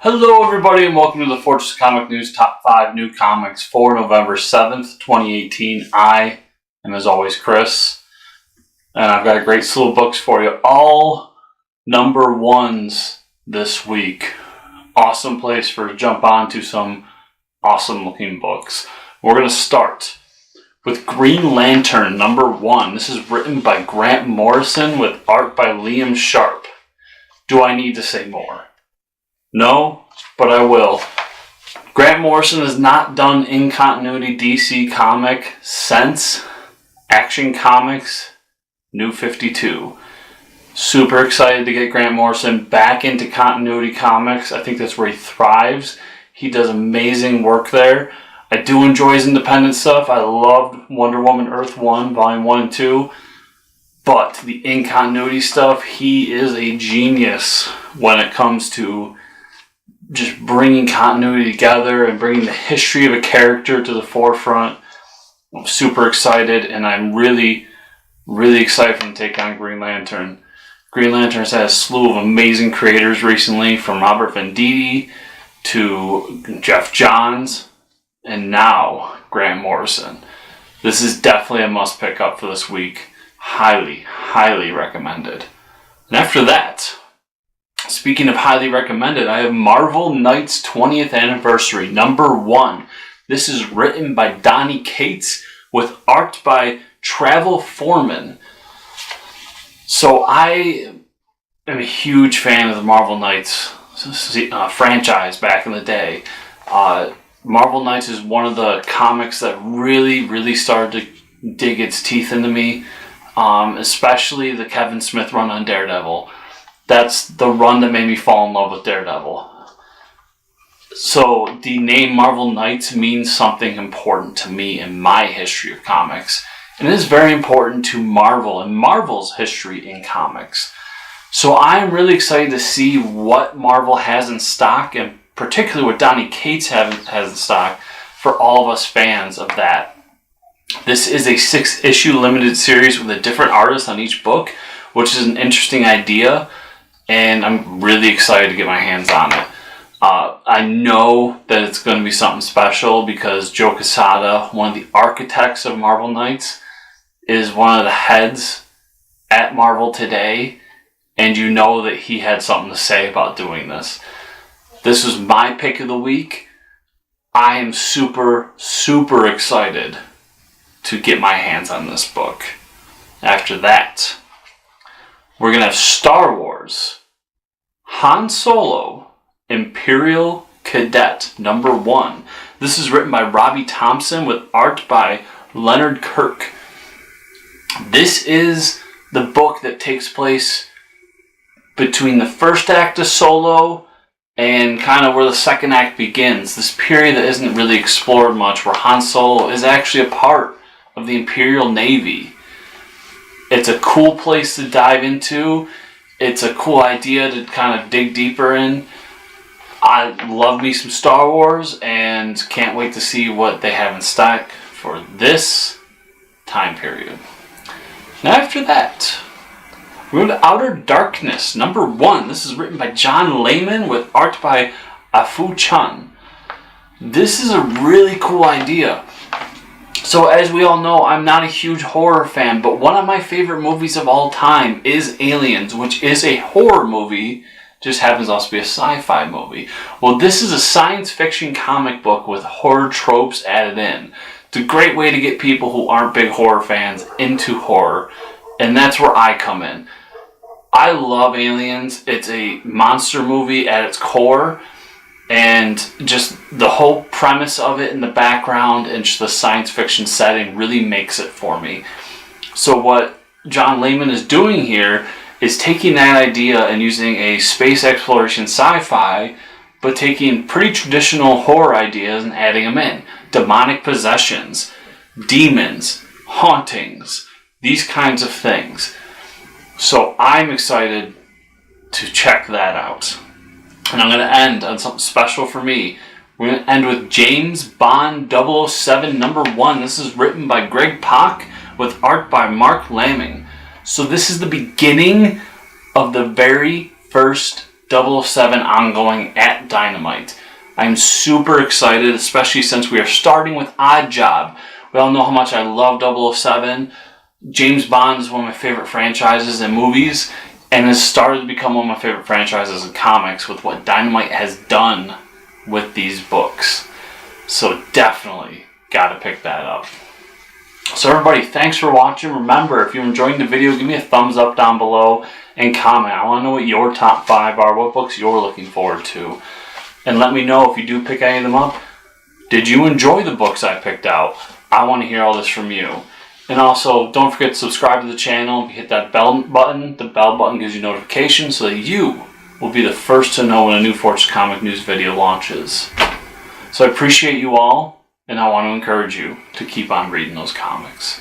Hello everybody and welcome to the Fortress Comic News Top 5 New Comics for November 7th, 2018. I am as always Chris, and I've got a great slew of books for you. All number ones this week. Awesome place for to jump on to some awesome looking books. We're going to start with Green Lantern number 1. This is written by Grant Morrison with art by Liam Sharp. Do I need to say more? No, but I will. Grant Morrison has not done in-continuity DC comic since Action Comics New 52. Super excited to get Grant Morrison back into continuity comics. I think that's where he thrives. He does amazing work there. I do enjoy his independent stuff. I loved Wonder Woman Earth 1, Volume 1 and 2. But the in-continuity stuff, he is a genius when it comes to just bringing continuity together and bringing the history of a character to the forefront. I'm super excited, and I'm really excited for him to take on Green Lantern. Green Lantern has had a slew of amazing creators recently, from Robert Venditti to Jeff Johns, and now Grant Morrison. This is definitely a must pick up for this week. Highly recommended. And after that, speaking of highly recommended, I have Marvel Knights 20th Anniversary, number 1. This is written by Donny Cates with art by Travel Foreman. So I am a huge fan of the Marvel Knights franchise back in the day. Marvel Knights is one of the comics that really started to dig its teeth into me, especially the Kevin Smith run on Daredevil. That's the run that made me fall in love with Daredevil. So the name Marvel Knights means something important to me in my history of comics. And it is very important to Marvel and Marvel's history in comics. So I'm really excited to see what Marvel has in stock, and particularly what Donny Cates has in stock for all of us fans of that. This is a 6-issue limited series with a different artist on each book, which is an interesting idea. And I'm really excited to get my hands on it. I know that it's going to be something special because Joe Quesada, one of the architects of Marvel Knights, is one of the heads at Marvel today. And you know that he had something to say about doing this. This was my pick of the week. I am super excited to get my hands on this book. After that, we're going to have Star Wars, Han Solo, Imperial Cadet, number 1. This is written by Robbie Thompson with art by Leonard Kirk. This is the book that takes place between the first act of Solo and kind of where the second act begins. This period that isn't really explored much, where Han Solo is actually a part of the Imperial Navy. It's a cool place to dive into. It's a cool idea to kind of dig deeper in. I love me some Star Wars and can't wait to see what they have in stock for this time period. Now after that, we're going to Outer Darkness, number 1. This is written by John Layman with art by Afu Chun. This is a really cool idea. So as we all know, I'm not a huge horror fan, but one of my favorite movies of all time is Aliens, which is a horror movie, just happens to also be a sci-fi movie. Well, this is a science fiction comic book with horror tropes added in. It's a great way to get people who aren't big horror fans into horror, and that's where I come in. I love Aliens. It's a monster movie at its core. And just the whole premise of it in the background and just the science fiction setting really makes it for me. So what John Layman is doing here is taking that idea and using a space exploration sci-fi, but taking pretty traditional horror ideas and adding them in. Demonic possessions, demons, hauntings, these kinds of things. So I'm excited to check that out. And I'm going to end on something special for me. We're going to end with James Bond 007 number 1. This is written by Greg Pak with art by Mark Lamming. So this is the beginning of the very first 007 ongoing at Dynamite. I'm super excited, especially since we are starting with Odd Job. We all know how much I love 007. James Bond is one of my favorite franchises in movies, and has started to become one of my favorite franchises in comics with what Dynamite has done with these books. So definitely got to pick that up. So everybody, thanks for watching. Remember, if you're enjoying the video, give me a thumbs up down below and comment. I want to know what your top 5 are, what books you're looking forward to. And let me know if you do pick any of them up. Did you enjoy the books I picked out? I want to hear all this from you. And also, don't forget to subscribe to the channel. Hit that bell button. The bell button gives you notifications so that you will be the first to know when a new Fortress Comic News video launches. So I appreciate you all, and I want to encourage you to keep on reading those comics.